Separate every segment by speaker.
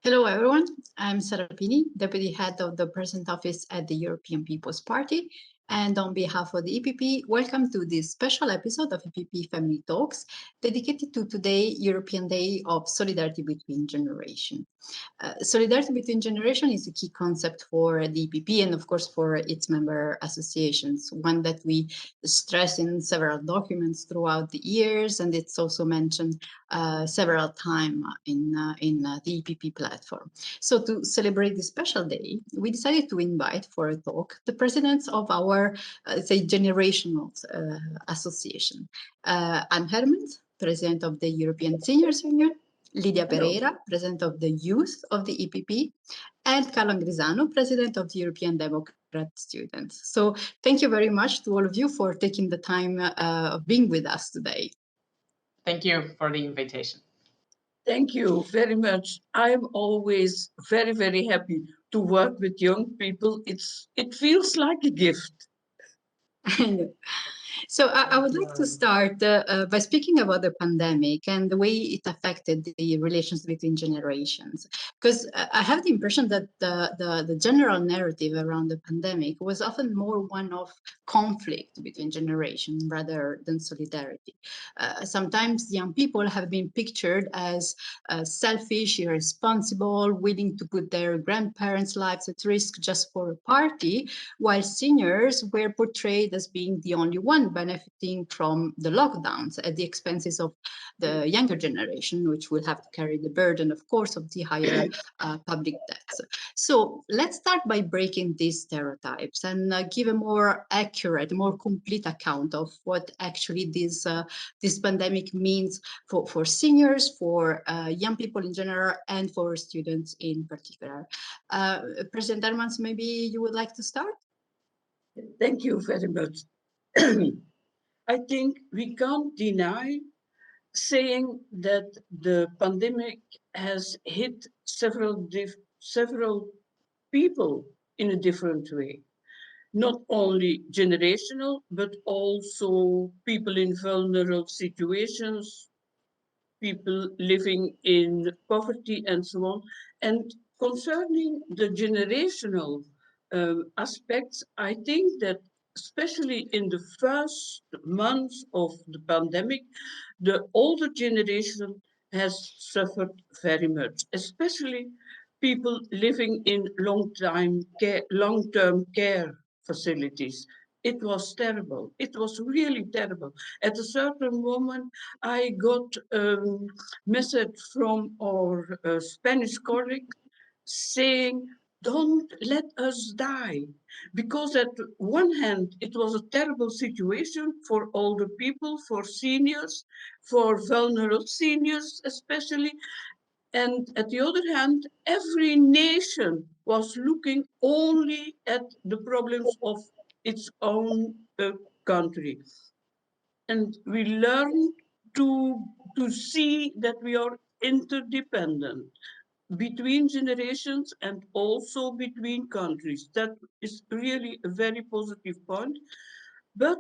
Speaker 1: Hello, everyone. I'm Sara Pini, Deputy Head of the Present Office at the European People's Party. And on behalf of the EPP, welcome to this special episode of EPP Family Talks, dedicated to today, European Day of Solidarity Between Generations. Solidarity between generations is a key concept for the EPP and, of course, for its member associations, one that we stress in several documents throughout the years, and it's also mentioned several times in the EPP platform. So to celebrate this special day, we decided to invite for a talk the presidents of our, generational association. I'm Hermans, president of the European Seniors Union, Lidia Pereira, president of the youth of the EPP, and Carlo Angrisano, president of the European Democrat Students. So thank you very much to all of you for taking the time of being with us today.
Speaker 2: Thank you for the invitation.
Speaker 3: Thank you very much. I'm always very, very happy to work with young people. It feels like a gift.
Speaker 1: So I would like to start by speaking about the pandemic and the way it affected the relations between generations. Because I have the impression that the general narrative around the pandemic was often more one of conflict between generations rather than solidarity. Sometimes young people have been pictured as selfish, irresponsible, willing to put their grandparents' lives at risk just for a party, while seniors were portrayed as being the only one benefiting from the lockdowns at the expenses of the younger generation, which will have to carry the burden, of course, of the higher public debts. So let's start by breaking these stereotypes and give a more accurate, more complete account of what actually this pandemic means for seniors, for young people in general, and for students in particular. President Hermans, maybe you would like to start?
Speaker 3: Thank you very much. I think we can't deny saying that the pandemic has hit several people in a different way. Not only generational, but also people in vulnerable situations, people living in poverty and so on. And concerning the generational aspects, I think that especially in the first months of the pandemic, the older generation has suffered very much, especially people living in long-term care facilities. It was terrible. It was really terrible. At a certain moment, I got a message from our Spanish colleague saying, don't let us die. Because at one hand, it was a terrible situation for older people, for seniors, for vulnerable seniors especially. And at the other hand, every nation was looking only at the problems of its own country. And we learned to see that we are interdependent between generations and also between countries. That is really a very positive point. But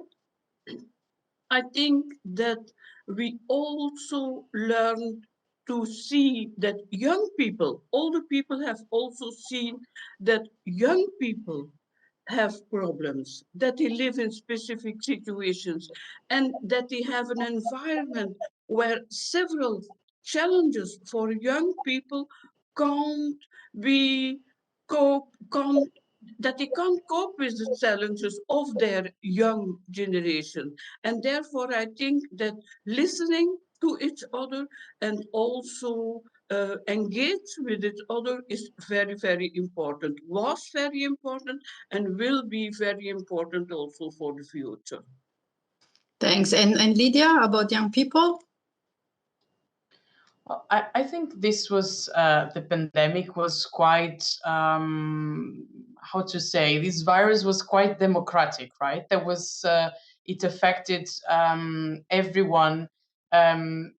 Speaker 3: I think that we also learned to see that young people, older people have also seen that young people have problems, that they live in specific situations, and that they have an environment where several challenges for young people can't be can't that they can't cope with the challenges of their young generation. And therefore, I think that listening to each other and also engage with each other is very, very important, was very important, and will be very important also for the future.
Speaker 1: Thanks. And Lydia, about young people?
Speaker 2: Well, I think this was the pandemic was quite how to say, this virus was quite democratic, right? There was it affected everyone,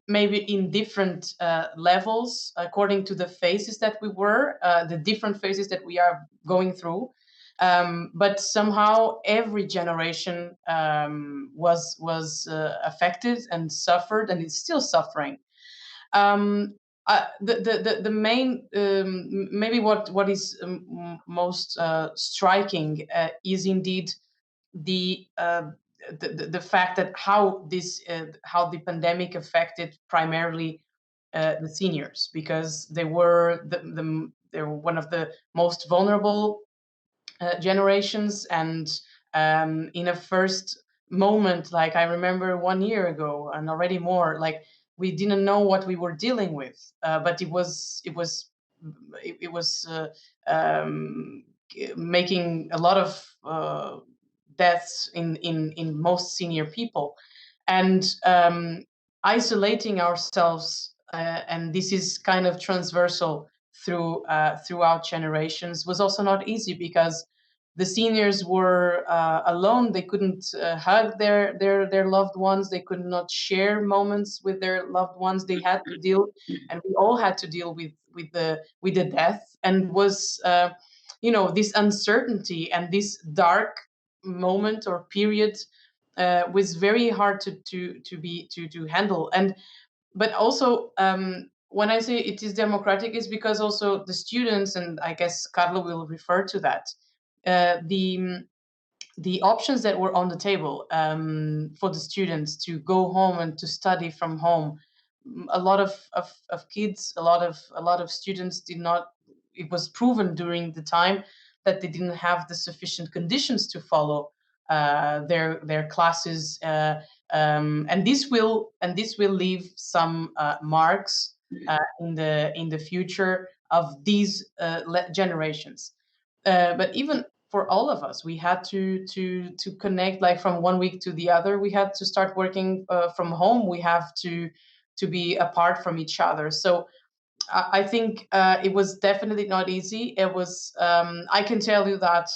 Speaker 2: maybe in different levels according to the phases that we were, the different phases that we are going through. But somehow every generation was affected and suffered, and is still suffering. The main maybe what is most striking is indeed the fact that how the pandemic affected primarily the seniors, because they were they were one of the most vulnerable generations. And in a first moment, like I remember 1 year ago and already more, like we didn't know what we were dealing with, but it was making a lot of deaths in most senior people, and isolating ourselves, and this is kind of transversal throughout generations, was also not easy, because the seniors were alone. They couldn't hug their loved ones. They could not share moments with their loved ones. They had to deal, and we all had to deal with the death, and was this uncertainty and this dark moment or period was very hard to handle. And but also, when I say it is democratic, is because also the students, and I guess Carlo will refer to that, the options that were on the table for the students to go home and to study from home. A lot of kids, a lot of students did not. It was proven during the time that they didn't have the sufficient conditions to follow their classes, and this will leave some marks in the future of these generations. But even for all of us, we had to connect, like from 1 week to the other. We had to start working from home. We have to be apart from each other. So I think it was definitely not easy. It was. I can tell you that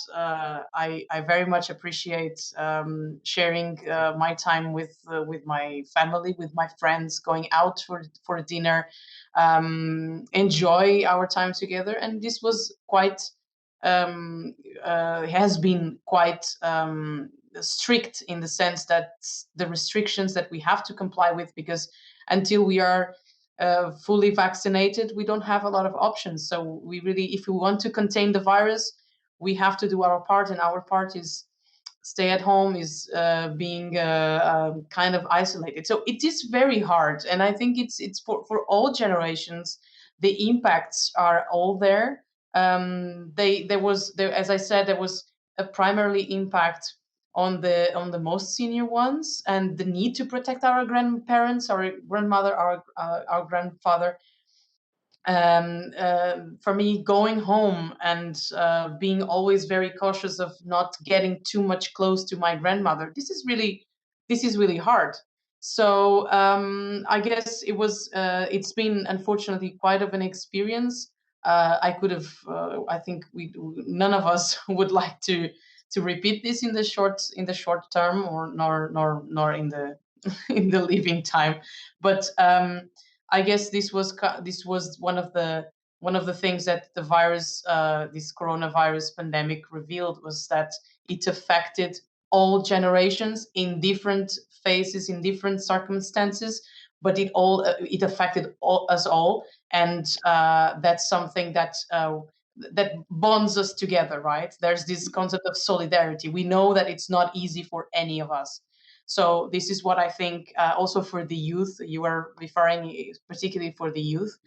Speaker 2: I very much appreciate sharing my time with my family, with my friends, going out for dinner, enjoy our time together, and this was quite. Has been quite strict, in the sense that the restrictions that we have to comply with, because until we are fully vaccinated, we don't have a lot of options. So we really, if we want to contain the virus, we have to do our part, and our part is stay at home, is being kind of isolated. So it is very hard, and I think it's for all generations. The impacts are all there. There, as I said, there was a primarily impact on the most senior ones, and the need to protect our grandparents, our grandmother, our grandfather. For me, going home and being always very cautious of not getting too much close to my grandmother, this is really hard. So I guess it's been unfortunately quite of an experience. I could have, I think none of us would like to repeat this in the short term, or nor in the in the living time. But I guess this was one of the things that the virus, this coronavirus pandemic, revealed, was that it affected all generations in different phases, in different circumstances, but it affected us all, and that's something that bonds us together, right? There's this concept of solidarity. We know that it's not easy for any of us. So this is what I think, also for the youth, you are referring particularly for the youth,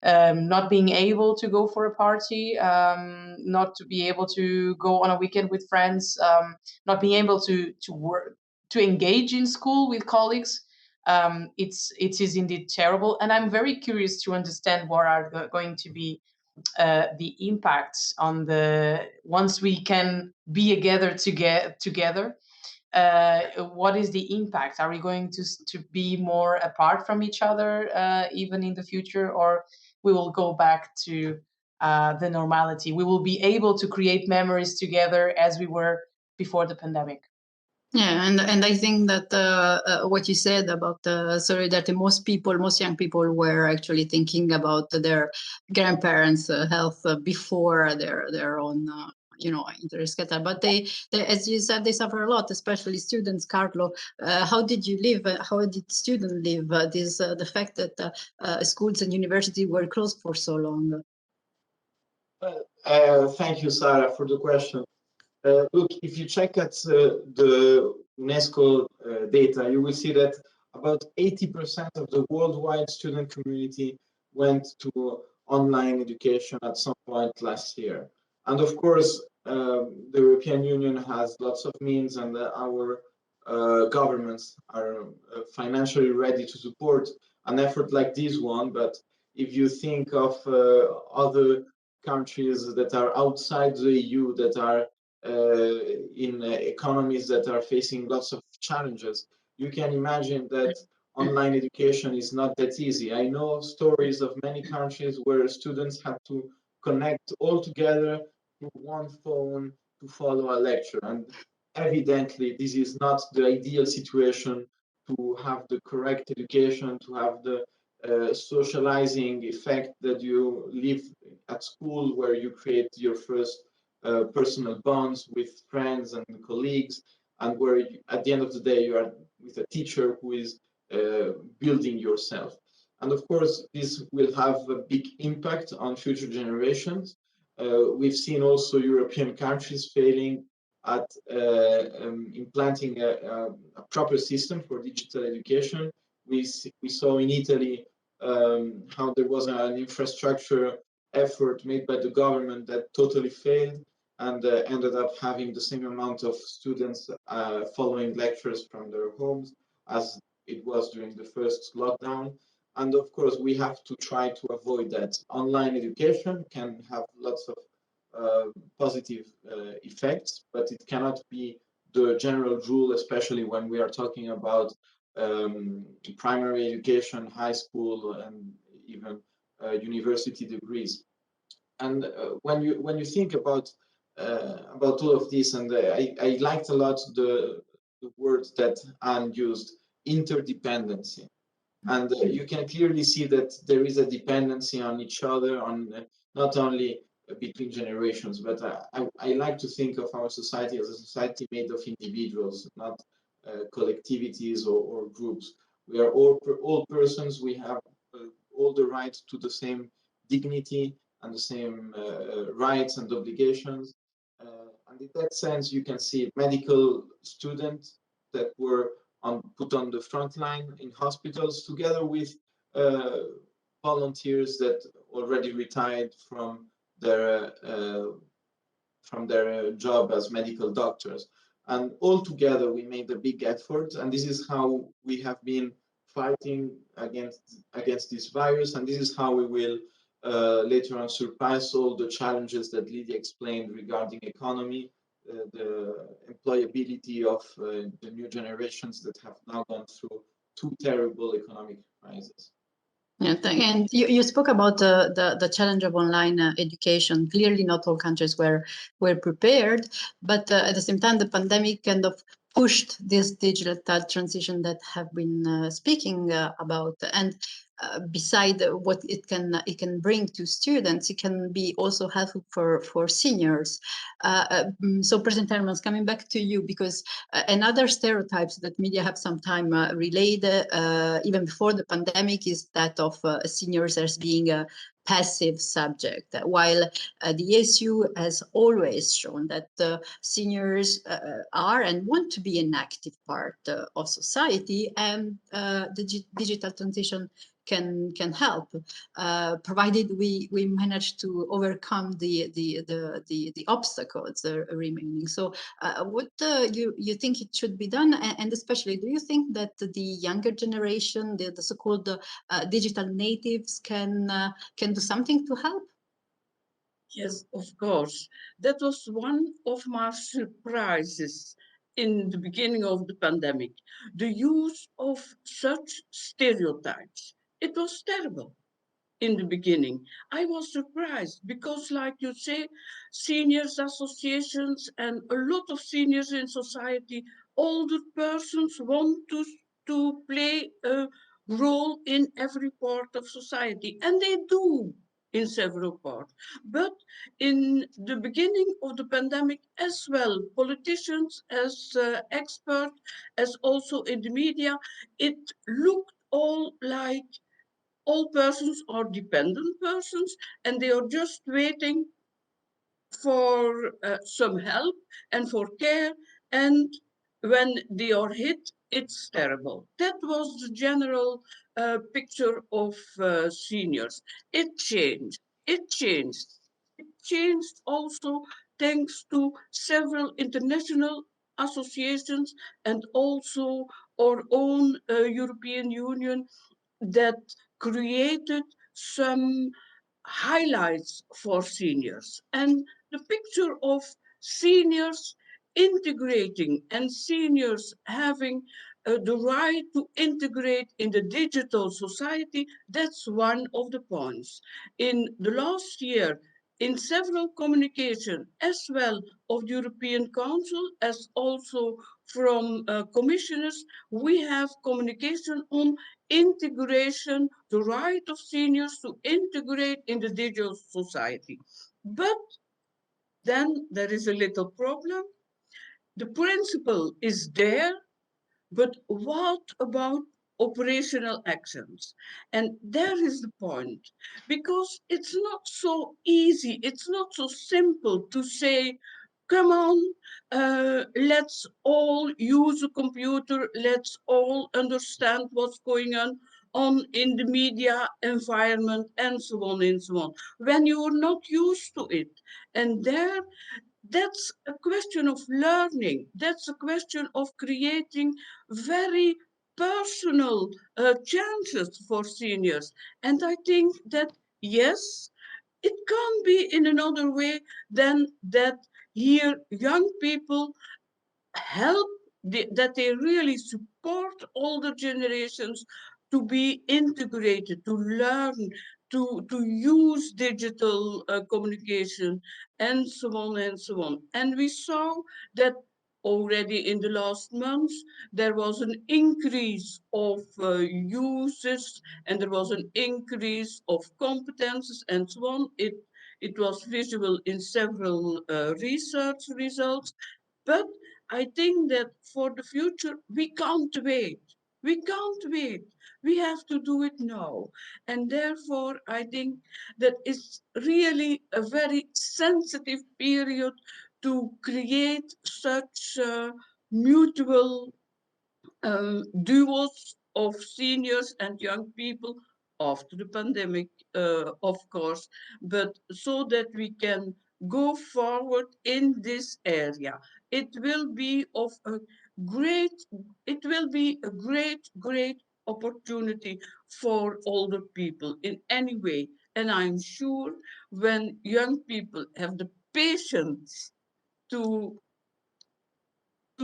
Speaker 2: not being able to go for a party, not to be able to go on a weekend with friends, not being able to work, to engage in school with colleagues. It is indeed terrible, and I'm very curious to understand what are going to be the impacts on once we can be together. What is the impact? Are we going to be more apart from each other even in the future, or we will go back to the normality? We will be able to create memories together as we were before the pandemic.
Speaker 1: Yeah, and I think that what you said about solidarity, most young people were actually thinking about their grandparents' health before their own interscatter, but they, as you said, they suffer a lot, especially students. Carlo, how did you live? How did students live this the fact that schools and universities were closed for so long?
Speaker 4: Well, thank you, Sarah, for the question. Look, if you check at the UNESCO data, you will see that about 80% of the worldwide student community went to online education at some point last year. And of course, the European Union has lots of means, and our governments are financially ready to support an effort like this one. But if you think of other countries that are outside the EU, that are in economies that are facing lots of challenges, you can imagine that online education is not that easy. I know stories of many countries where students had to connect all together through one phone to follow a lecture. And evidently, this is not the ideal situation to have the correct education, to have the socializing effect that you live at school, where you create your first personal bonds with friends and colleagues, and where at the end of the day you are with a teacher who is building yourself. And of course, this will have a big impact on future generations. We've seen also European countries failing at implanting a proper system for digital education. We saw in Italy how there was an infrastructure effort made by the government that totally failed, and ended up having the same amount of students following lectures from their homes as it was during the first lockdown. And of course, we have to try to avoid that. Online education can have lots of positive effects, but it cannot be the general rule, especially when we are talking about primary education, high school, and even university degrees. And when you think about all of this, and I liked a lot the word that Anne used, interdependency. And you can clearly see that there is a dependency on each other, on not only between generations, but I like to think of our society as a society made of individuals, not collectivities or groups. We are all persons. We have all the right to the same dignity and the same rights and obligations. And in that sense, you can see medical students that were put on the front line in hospitals, together with uh, volunteers that already retired from their job as medical doctors. And all together, we made a big effort, and this is how we have been fighting against this virus, and this is how we will later on surpass all the challenges that Lydia explained regarding economy, the employability of the new generations that have now gone through two terrible economic crises.
Speaker 1: Yeah, and you spoke about the challenge of online education. Clearly, not all countries were prepared, but at the same time, the pandemic kind of pushed this digital transition that have been speaking about. And beside what it can bring to students, it can be also helpful for seniors. So, President Hermans, coming back to you, because another stereotypes that media have sometime relayed even before the pandemic is that of seniors as being a passive subject, while the ASU has always shown that seniors are and want to be an active part of society, and the digital transition can help, provided we manage to overcome the obstacles remaining. So what you think it should be done, and especially, do you think that the younger generation, the so-called digital natives, can do something to help?
Speaker 3: Yes, of course. That was one of my surprises in the beginning of the pandemic. The use of such stereotypes. It was terrible in the beginning. I was surprised because, like you say, seniors associations and a lot of seniors in society, older persons want to play a role in every part of society, and they do in several parts. But in the beginning of the pandemic as well, politicians as experts, as also in the media, it looked all like all persons are dependent persons and they are just waiting for some help and for care, and when they are hit, it's terrible. That was the general picture of seniors. It changed. It changed. It changed also thanks to several international associations and also our own European Union that created some highlights for seniors. And the picture of seniors integrating and seniors having the right to integrate in the digital society, that's one of the points. In the last year, in several communication as well of the European Council as also from commissioners, we have communication on integration, the right of seniors to integrate in the digital society. But then there is a little problem. The principle is there, but what about operational actions? And there is the point, because it's not so easy, it's not so simple to say, come on, let's all use a computer, let's all understand what's going on in the media environment and so on and so on, when you're not used to it. And there, that's a question of learning. That's a question of creating very personal chances for seniors. And I think that, yes, it can't be in another way than that here young people help that they really support older generations to be integrated, to learn, to use digital communication, and so on and so on. And we saw that already in the last months, there was an increase of users and there was an increase of competences and so on. It was visible in several research results. But I think that for the future, we can't wait. We can't wait. We have to do it now. And therefore, I think that it's really a very sensitive period to create such mutual duos of seniors and young people after the pandemic, of course, but so that we can go forward in this area. It will be of a great, it will be a great, great opportunity for older people in any way. And I'm sure when young people have the patience to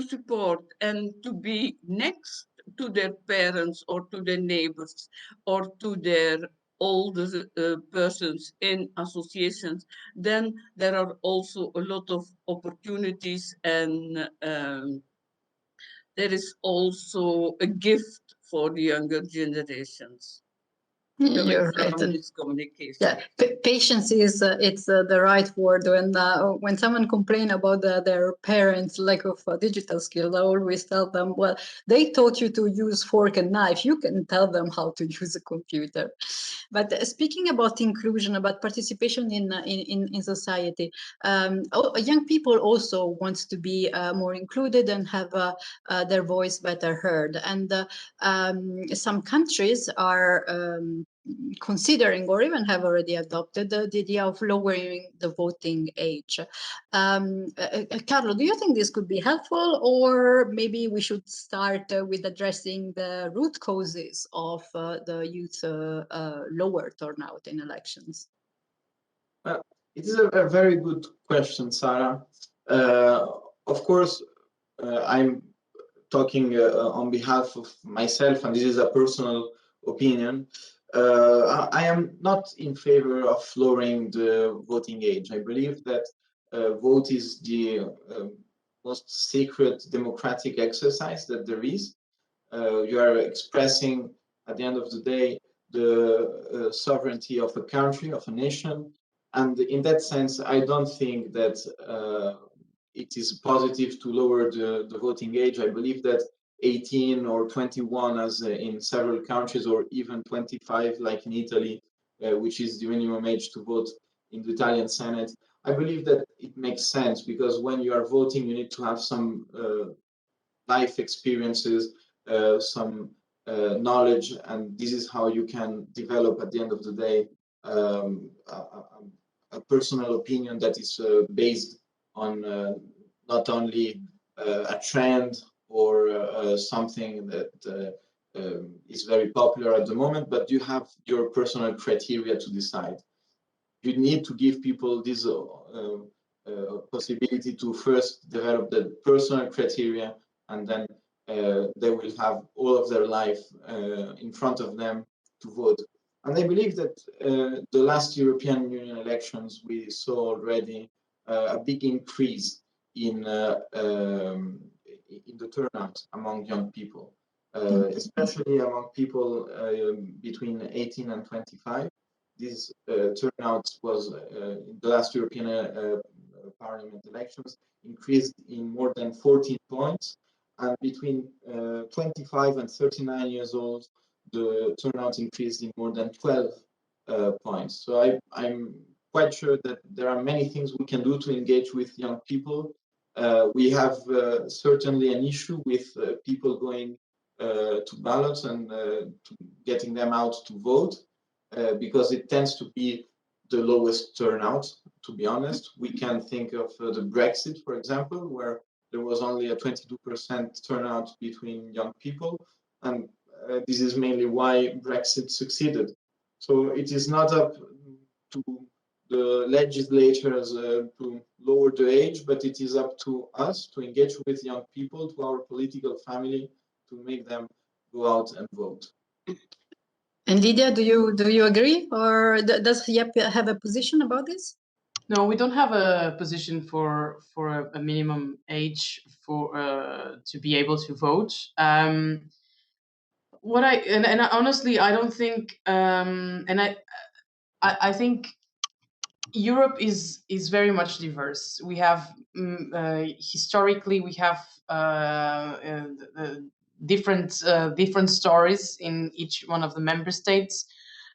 Speaker 3: support and to be next to their parents or to their neighbors or to their older persons in associations, then there are also a lot of opportunities, and there is also a gift for the younger generations coming
Speaker 1: You're right.
Speaker 3: from this communication.
Speaker 1: Yeah, patience is it's the right word. When someone complain about their parents' lack of digital skills, I always tell them, well, they taught you to use fork and knife. You can tell them how to use a computer. But speaking about inclusion, about participation in society, young people also want to be more included and have their voice better heard. And some countries are considering or even have already adopted the idea of lowering the voting age. Carlo, do you think this could be helpful, or maybe we should start with addressing the root causes of the youth lower turnout in elections?
Speaker 4: Well, it is a very good question, Sarah. Of course, I'm talking on behalf of myself, and this is a personal opinion. I am not in favor of lowering the voting age. I believe that vote is the most sacred democratic exercise that there is. You are expressing, at the end of the day, the sovereignty of a country, of a nation. And in that sense, I don't think that it is positive to lower the voting age. I believe that 18 or 21, as in several countries, or even 25, like in Italy, which is the minimum age to vote in the Italian Senate. I believe that it makes sense, because when you are voting, you need to have some life experiences, some knowledge, and this is how you can develop at the end of the day a personal opinion that is based on not only a trend or something that is very popular at the moment, but you have your personal criteria to decide. You need to give people this possibility to first develop the personal criteria, and then they will have all of their life in front of them to vote. And I believe that the last European Union elections, we saw already a big increase in the turnout among young people, especially among people between 18 and 25. This turnout was in the last European Parliament elections increased in more than 14 points, and between 25 and 39 years old, the turnout increased in more than 12 points. So I'm quite sure that there are many things we can do to engage with young people. We have certainly an issue with people going to ballots and to getting them out to vote, because it tends to be the lowest turnout, to be honest. We can think of the Brexit, for example, where there was only a 22% turnout between young people, and this is mainly why Brexit succeeded. So it is not up to the legislators to lower the age, but it is up to us to engage with young people, to our political family, to make them go out and vote.
Speaker 1: And Lidia, do you agree, or does Yep have a position about this?
Speaker 2: No, we don't have a position for a minimum age for to be able to vote. What and honestly, I don't think, and I think Europe is very much diverse. We have historically we have different stories in each one of the member states,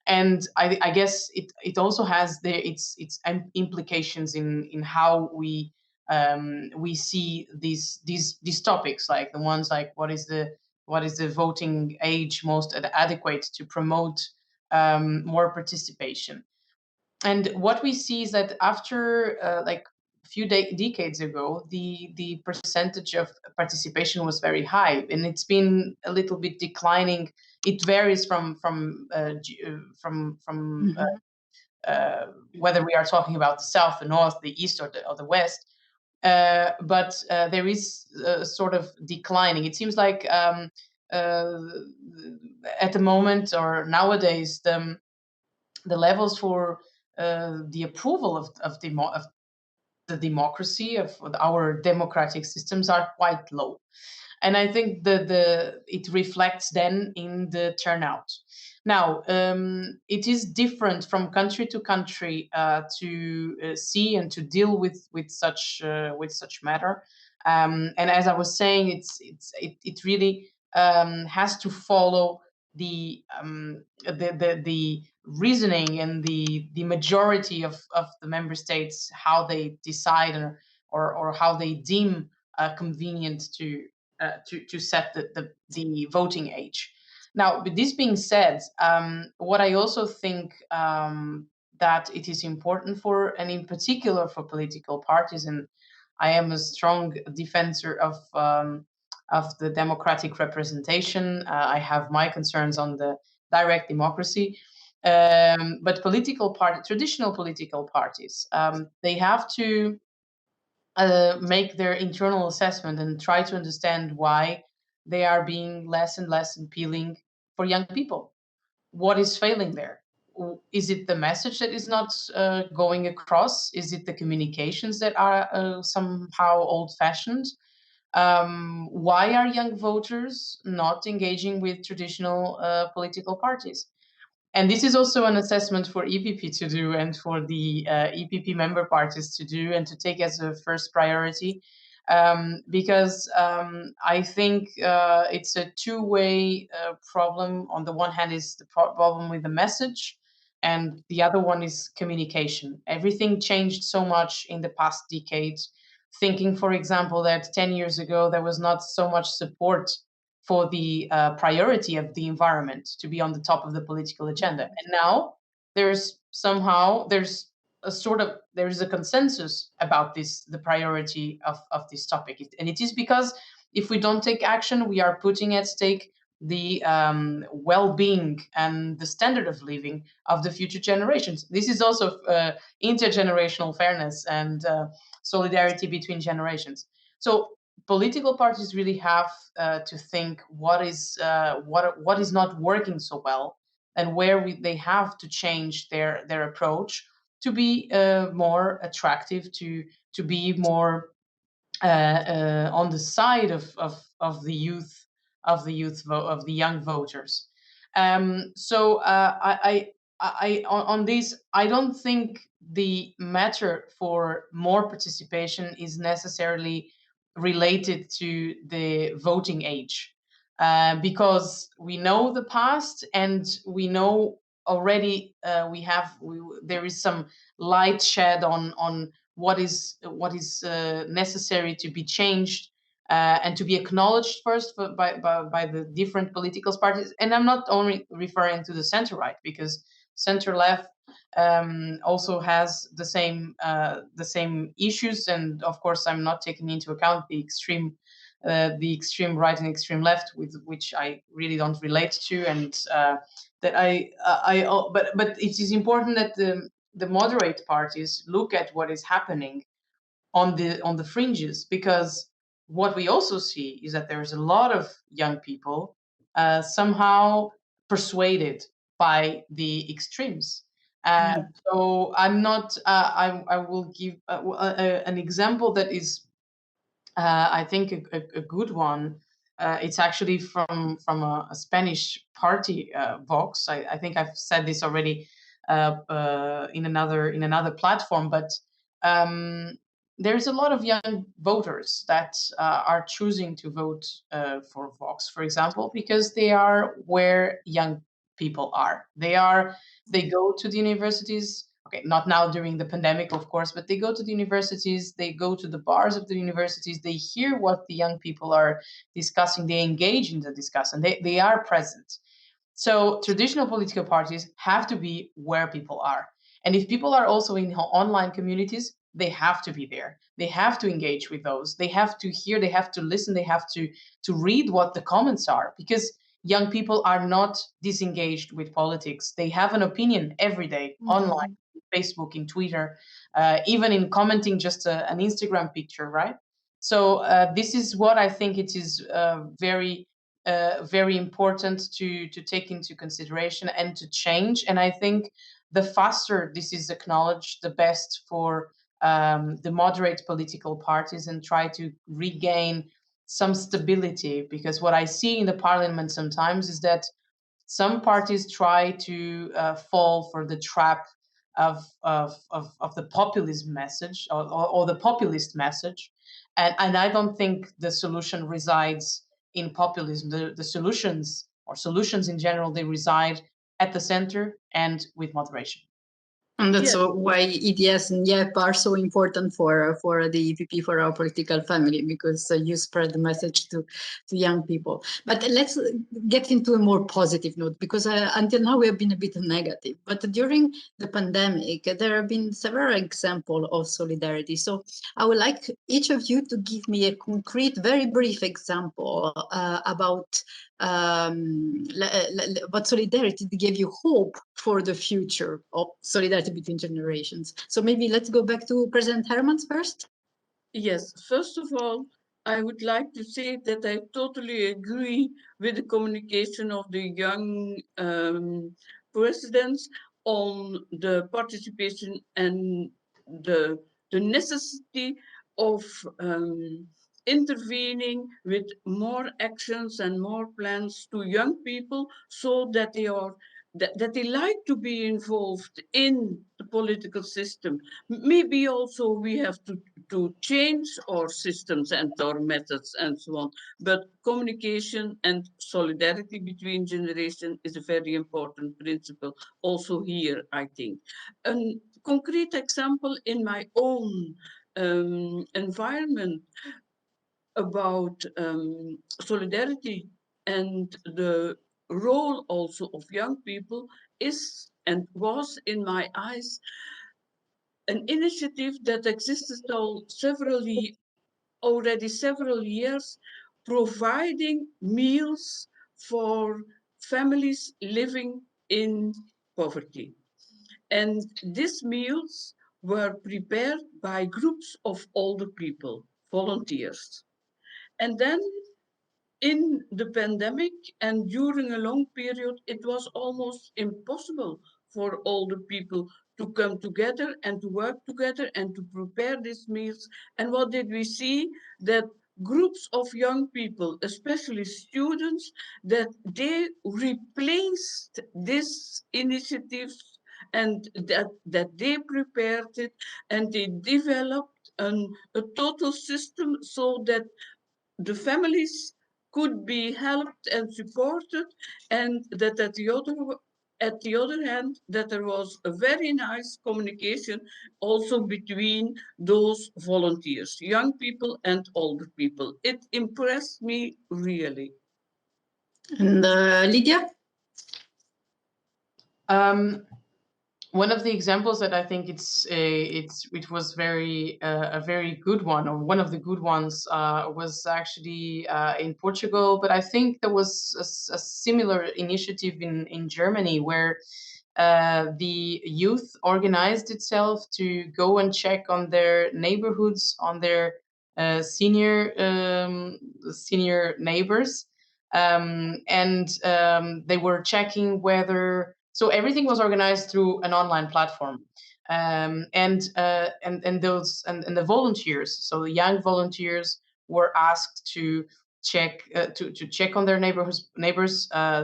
Speaker 2: and I guess it also has its implications in how we see these topics, like the ones like what is the voting age most adequate to promote more participation. And what we see is that after like a few decades ago, the percentage of participation was very high, and it's been a little bit declining. It varies from whether we are talking about the south, the north, the east, or the west. But there is sort of declining. It seems like at the moment or nowadays the levels for the approval of the democracy of our democratic systems are quite low, and I think it reflects then in the turnout. Now, it is different from country to country to see and to deal with such matter. And as I was saying, it really has to follow the reasoning and the majority of the member states, how they decide or how they deem convenient to set the voting age. Now, with this being said, what I also think that it is important for, and in particular for political parties, and I am a strong defender of the democratic representation. I have my concerns on the direct democracy. But traditional political parties, they have to make their internal assessment and try to understand why they are being less and less appealing for young people. What is failing there? Is it the message that is not going across? Is it the communications that are somehow old-fashioned? Why are young voters not engaging with traditional political parties? And this is also an assessment for EPP to do and for the EPP member parties to do and to take as a first priority, because I think it's a two-way problem. On the one hand is the problem with the message, and the other one is communication. Everything changed so much in the past decade. Thinking, for example, that 10 years ago there was not so much support for the priority of the environment to be on the top of the political agenda. And now there's a consensus about the priority of this topic. And it is because if we don't take action, we are putting at stake the well-being and the standard of living of the future generations. This is also intergenerational fairness and solidarity between generations. So political parties really have to think what is not working so well, and where they have to change their approach to be more attractive, to be more on the side of the youth, of the young voters. So on this, I don't think the matter for more participation is necessarily related to the voting age, because we know the past and we know already there is some light shed on what is necessary to be changed and to be acknowledged first by the different political parties. And I'm not only referring to the center right, because center left also has the same issues, and of course I'm not taking into account the extreme right and extreme left, with which I really don't relate to, and but it is important that the moderate parties look at what is happening on the fringes, because what we also see is that there's a lot of young people somehow persuaded by the extremes. So I'm not. I will give an example that is, I think, a good one. It's actually from a Spanish party, Vox. I think I've said this already in another platform, but there's a lot of young voters that are choosing to vote for Vox, for example, because they are where young people are. They go to the universities. Okay, not now during the pandemic, of course, but they go to the universities, they go to the bars of the universities, they hear what the young people are discussing, they engage in the discussion, they are present. So traditional political parties have to be where people are. And if people are also in online communities, they have to be there. They have to engage with those. They have to hear, they have to listen, they have to read what the comments are, because young people are not disengaged with politics. They have an opinion every day, online, Facebook, in Twitter, even in commenting just an Instagram picture, right? So this is what I think it is very important to take into consideration and to change. And I think the faster this is acknowledged, the best for the moderate political parties, and try to regain some stability. Because what I see in the parliament sometimes is that some parties try to fall for the trap of the populist message, or the populist message, and I don't think the solution resides in populism. The solutions in general, they reside at the center and with moderation.
Speaker 1: And that's why EDS and YEP are so important for the EPP, for our political family, because you spread the message to young people. But let's get into a more positive note, because until now we have been a bit negative. But during the pandemic, there have been several examples of solidarity. So I would like each of you to give me a concrete, very brief example about what solidarity gave you hope for the future of solidarity between generations. So maybe let's go back to President Hermans first.
Speaker 3: Yes, first of all, I would like to say that I totally agree with the communication of the young presidents on the participation and the necessity of intervening with more actions and more plans to young people, so that they are that they like to be involved in the political system. Maybe also we have to change our systems and our methods and so on. But communication and solidarity between generations is a very important principle also here, I think. A concrete example in my own environment about solidarity and the role also of young people is and was in my eyes an initiative that existed already several years, providing meals for families living in poverty. And these meals were prepared by groups of older people, volunteers. And then in the pandemic and during a long period, it was almost impossible for older people to come together and to work together and to prepare these meals. And what did we see? That groups of young people, especially students, that they replaced these initiatives and that they prepared it and they developed a total system so that the families could be helped and supported, and that at the other hand, that there was a very nice communication also between those volunteers, young people and older people. It impressed me really.
Speaker 1: And Lidia?
Speaker 2: One of the examples that I think it was very a very good one, or one of the good ones, was actually in Portugal. But I think there was a similar initiative in Germany where the youth organized itself to go and check on their neighborhoods, on their senior neighbors, and they were checking whether. So everything was organized through an online platform, and the volunteers, so the young volunteers, were asked to check to check on their neighbors,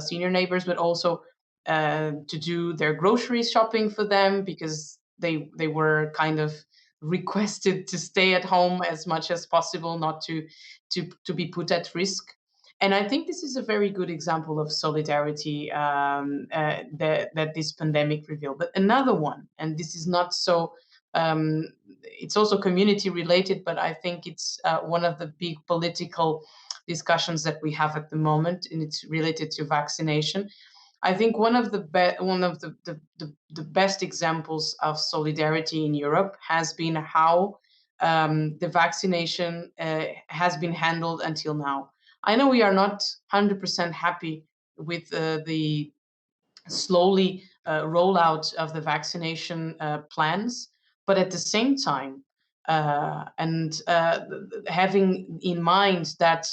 Speaker 2: senior neighbors, but also to do their grocery shopping for them, because they were kind of requested to stay at home as much as possible, not to be put at risk. And I think this is a very good example of solidarity that this pandemic revealed. But another one, and this is not so, it's also community related, but I think it's one of the big political discussions that we have at the moment, and it's related to vaccination. I think one of the best examples of solidarity in Europe has been how the vaccination has been handled until now. I know we are not 100% happy with the slowly rollout of the vaccination plans, but at the same time, and having in mind that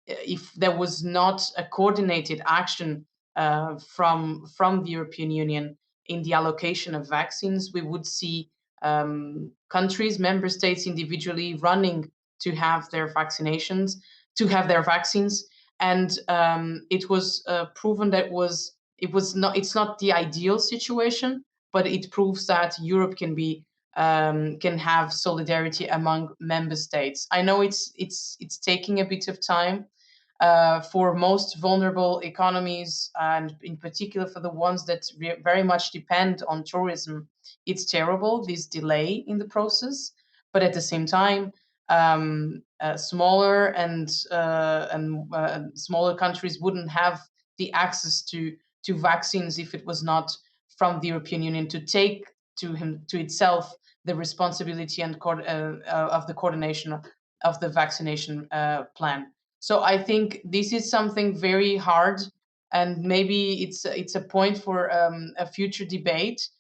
Speaker 2: if there was not a coordinated action from the European Union in the allocation of vaccines, we would see countries, member states individually running to have their vaccinations, to have their vaccines, and it was proven that it's not the ideal situation, but it proves that Europe can have solidarity among member states. I know it's taking a bit of time for most vulnerable economies, and in particular for the ones that very much depend on tourism. It's terrible, this delay in the process, but at the same time, smaller and smaller countries wouldn't have the access to vaccines if it was not from the European Union to take to itself the responsibility and of the coordination of the vaccination plan. So I think this is something very hard, and maybe it's a point for a future debate.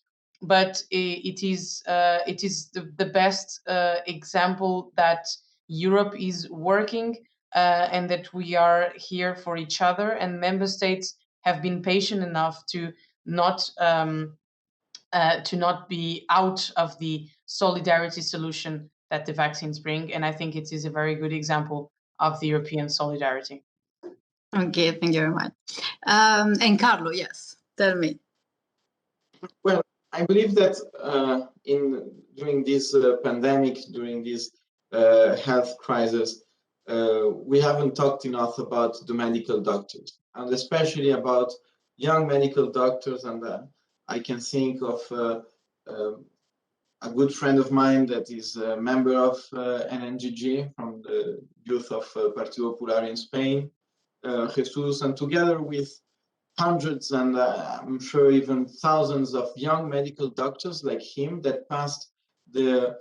Speaker 2: But it is the best example that Europe is working, and that we are here for each other, and member states have been patient enough to not be out of the solidarity solution that the vaccines bring. And I think it is a very good example of the European solidarity.
Speaker 1: Okay, thank you very much. And Carlo, yes, tell me.
Speaker 4: Well, I believe that during this pandemic, during this health crisis, we haven't talked enough about the medical doctors, and especially about young medical doctors. And I can think of a good friend of mine that is a member of NNGG from the youth of Partido Popular in Spain, Jesus, and together with hundreds and I'm sure even thousands of young medical doctors like him that passed the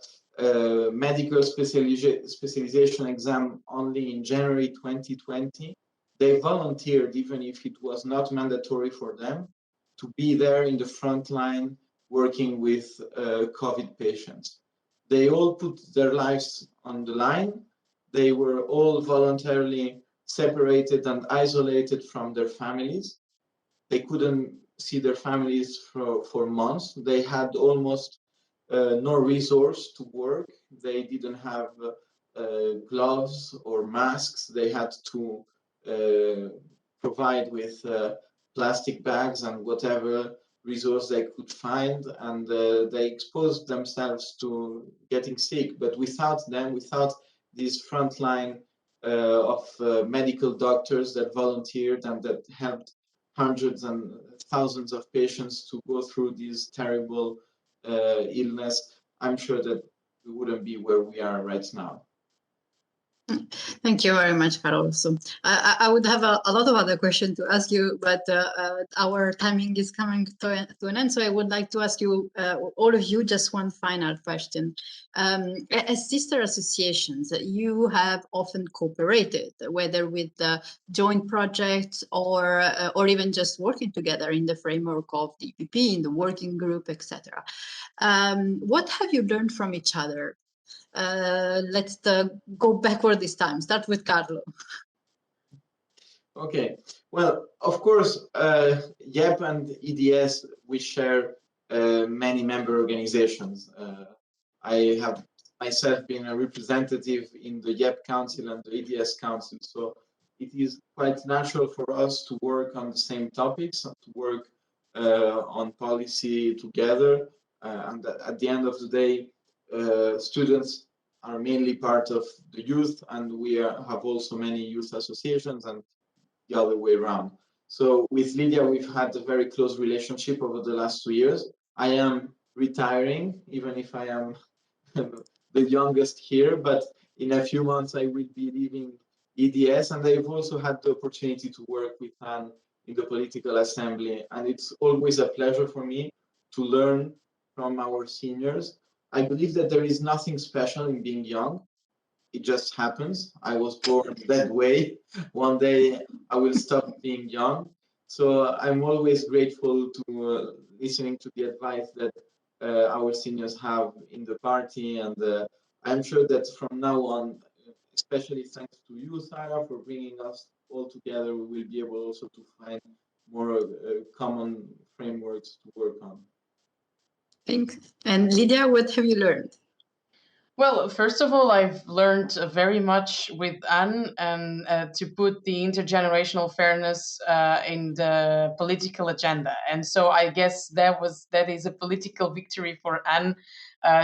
Speaker 4: medical specialization exam only in January 2020. They volunteered, even if it was not mandatory for them, to be there in the front line working with COVID patients. They all put their lives on the line. They were all voluntarily separated and isolated from their families. They couldn't see their families for months. They had almost no resource to work. They didn't have gloves or masks. They had to provide with plastic bags and whatever resource they could find, and they exposed themselves to getting sick. But without them, without this frontline of medical doctors that volunteered and that helped hundreds and thousands of patients to go through this terrible illness, I'm sure that we wouldn't be where we are right now.
Speaker 1: Thank you very much, Carlo. So I would have a lot of other questions to ask you, but our timing is coming to an end. So I would like to ask you, all of you, just one final question. As sister associations, you have often cooperated, whether with joint projects or even just working together in the framework of the EPP, in the working group, etc. What have you learned from each other? Let's go backward this time. Start with Carlo.
Speaker 4: Okay. Well, of course, YEP and EDS, we share many member organizations. I have myself been a representative in the YEP Council and the EDS Council, so it is quite natural for us to work on the same topics and to work on policy together. And at the end of the day, students are mainly part of the youth, and we have also many youth associations and the other way around. So with Lidia, we've had a very close relationship over the last 2 years. I am retiring, even if I am the youngest here, but in a few months I will be leaving EDS, and I've also had the opportunity to work with Anne in the political assembly, and it's always a pleasure for me to learn from our seniors. I believe that there is nothing special in being young. It just happens. I was born that way. One day I will stop being young. So I'm always grateful to listening to the advice that our seniors have in the party. And I'm sure that from now on, especially thanks to you, Sarah, for bringing us all together, we will be able also to find more common frameworks to work on.
Speaker 1: Thanks. And Lidia, what have you learned?
Speaker 2: Well, first of all, I've learned very much with Anne and to put the intergenerational fairness in the political agenda. And so I guess that is a political victory for Anne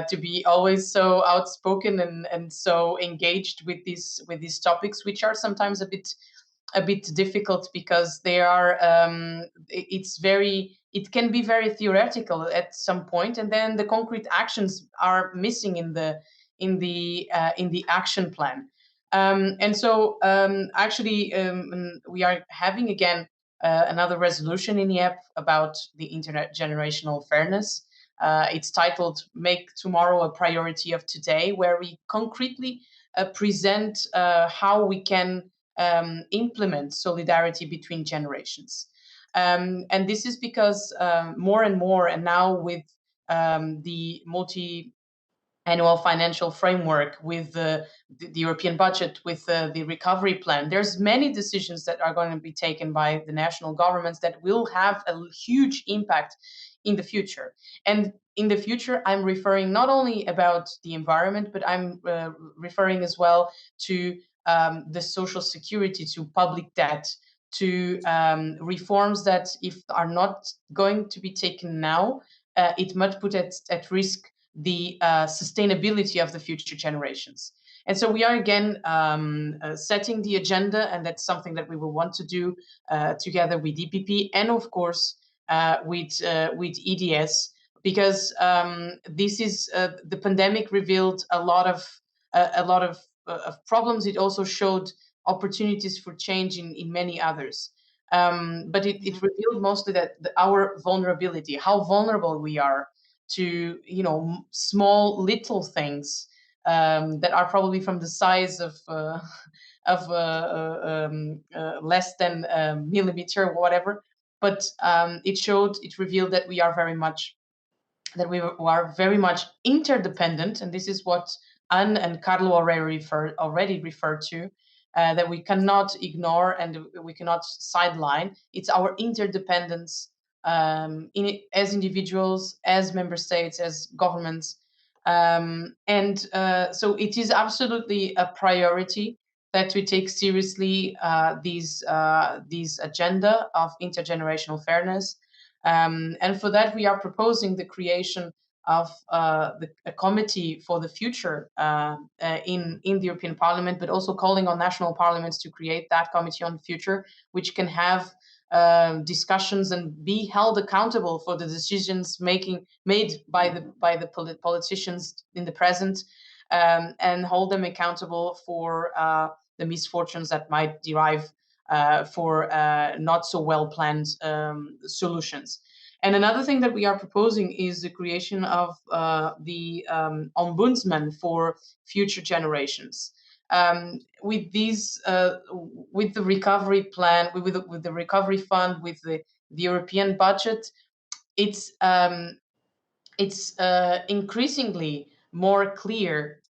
Speaker 2: to be always so outspoken and so engaged with these topics, which are sometimes a bit difficult because they are it can be very theoretical at some point, and then the concrete actions are missing in the action plan. And so actually we are having again another resolution in YEP about the intergenerational fairness. It's titled "Make Tomorrow a Priority of Today," where we concretely present how we can implement solidarity between generations. And this is because more and more, and now with the multi-annual financial framework, with the European budget, with the recovery plan, there's many decisions that are going to be taken by the national governments that will have a huge impact in the future. And in the future, I'm referring not only about the environment, but I'm referring as well to the social security, to public debt, to reforms that, if are not going to be taken now, it might put at risk the sustainability of the future generations. And so we are again setting the agenda, and that's something that we will want to do together with EPP and, of course, with EDS, because this is the pandemic revealed a lot of problems. It also showed opportunities for change in many others. But it revealed mostly that our vulnerability, how vulnerable we are to, small little things that are probably from the size of less than a millimeter or whatever. But it revealed that we are very much interdependent, and this is what Anne and Carlo already referred to, that we cannot ignore and we cannot sideline. It's our interdependence as individuals, as member states, as governments. So it is absolutely a priority that we take seriously this agenda of intergenerational fairness. And for that, we are proposing the creation of a committee for the future in the European Parliament, but also calling on national parliaments to create that committee on the future, which can have discussions and be held accountable for the decisions made by the politicians in the present, and hold them accountable for the misfortunes that might derive for not so well planned solutions. And another thing that we are proposing is the creation of the ombudsman for future generations. With the recovery plan, with the recovery fund, with the European budget, it's increasingly more clear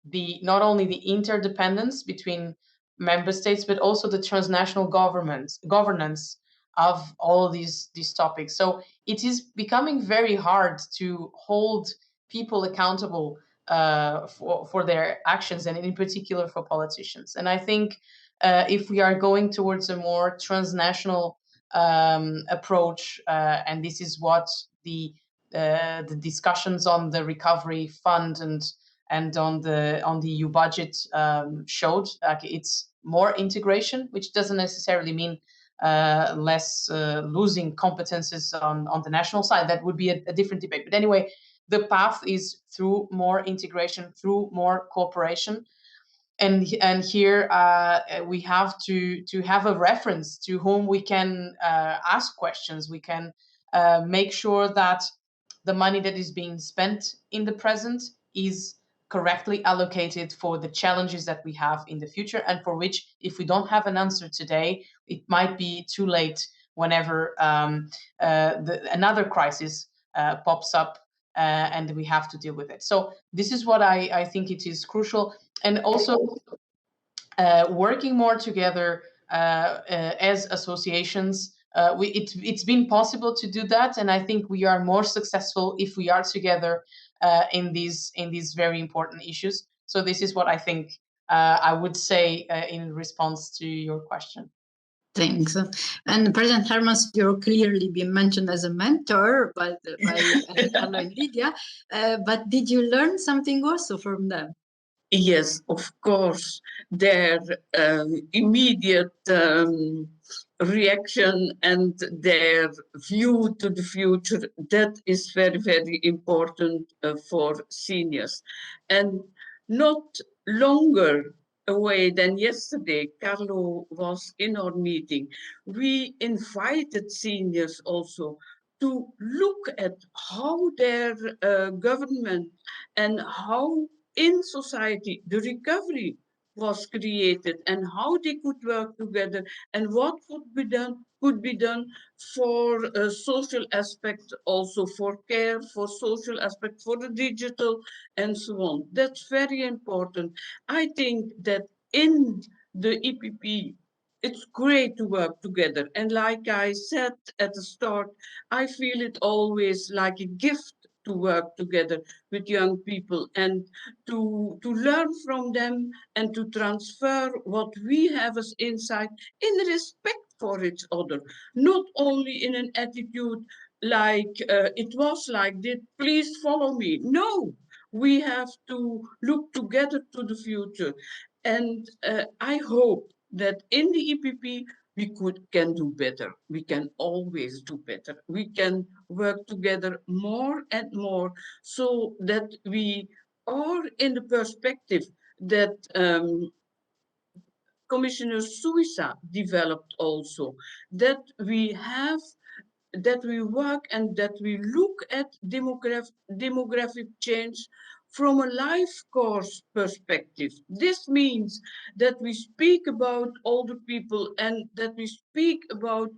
Speaker 2: not only the interdependence between member states, but also the transnational governance of all these topics. So it is becoming very hard to hold people accountable for their actions, and in particular for politicians. And I think if we are going towards a more transnational approach, and this is what the discussions on the recovery fund and on the EU budget showed, it's more integration, which doesn't necessarily mean less losing competences on the national side. That would be a different debate. But anyway, the path is through more integration, through more cooperation. And here we have to have a reference to whom we can ask questions. We can make sure that the money that is being spent in the present is correctly allocated for the challenges that we have in the future, and for which, if we don't have an answer today, it might be too late whenever another crisis pops up and we have to deal with it. So this is what I think it is crucial. And also working more together as associations. It's been possible to do that, and I think we are more successful if we are together in these very important issues. So this is what I think I would say in response to your question.
Speaker 1: Thanks. And President Hermans, you're clearly been mentioned as a mentor by Carlo and Lidia, but did you learn something also from them?
Speaker 3: Yes, of course. Their immediate reaction and their view to the future, that is very, very important for seniors. And not longer away than yesterday, Carlo was in our meeting. We invited seniors also to look at how their government and how in society the recovery was created and how they could work together and what could be done for social aspects, also for care, for social aspects, for the digital and so on. That's very important. I think that in the EPP it's great to work together, and like I said at the start, I feel it always like a gift to work together with young people and to learn from them and to transfer what we have as insight in respect for each other, not only in an attitude like it was like this, please follow me. No, we have to look together to the future. And I hope that in the EPP we can do better. We can always do better. We can work together more and more so that we are in the perspective that Commissioner Suissa developed also, that we have, that we work and that we look at demographic change from a life course perspective. This means that we speak about older people and that we speak about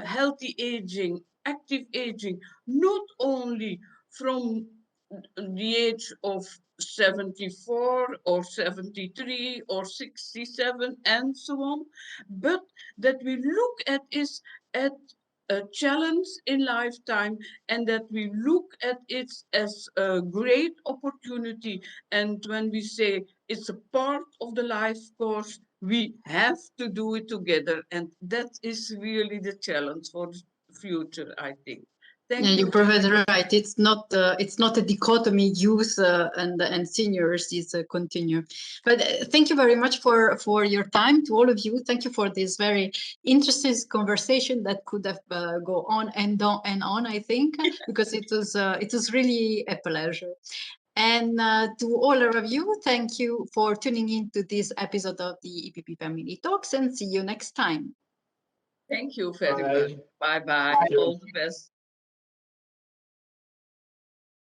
Speaker 3: healthy aging, active aging, not only from the age of 74 or 73 or 67 and so on, but that we look at is at a challenge in lifetime and that we look at it as a great opportunity. And when we say it's a part of the life course, we have to do it together. And that is really the challenge for the future, I think. Thank
Speaker 1: Yeah,
Speaker 3: you.
Speaker 1: you're perfectly right. It's not a dichotomy, youth and seniors is continue. But thank you very much for your time, to all of you. Thank you for this very interesting conversation that could have go on and on and on, I think, because it was really a pleasure. And to all of you, thank you for tuning in to this episode of the EPP Family Talks, and see you next time.
Speaker 3: Thank you very much. Bye bye. All the best.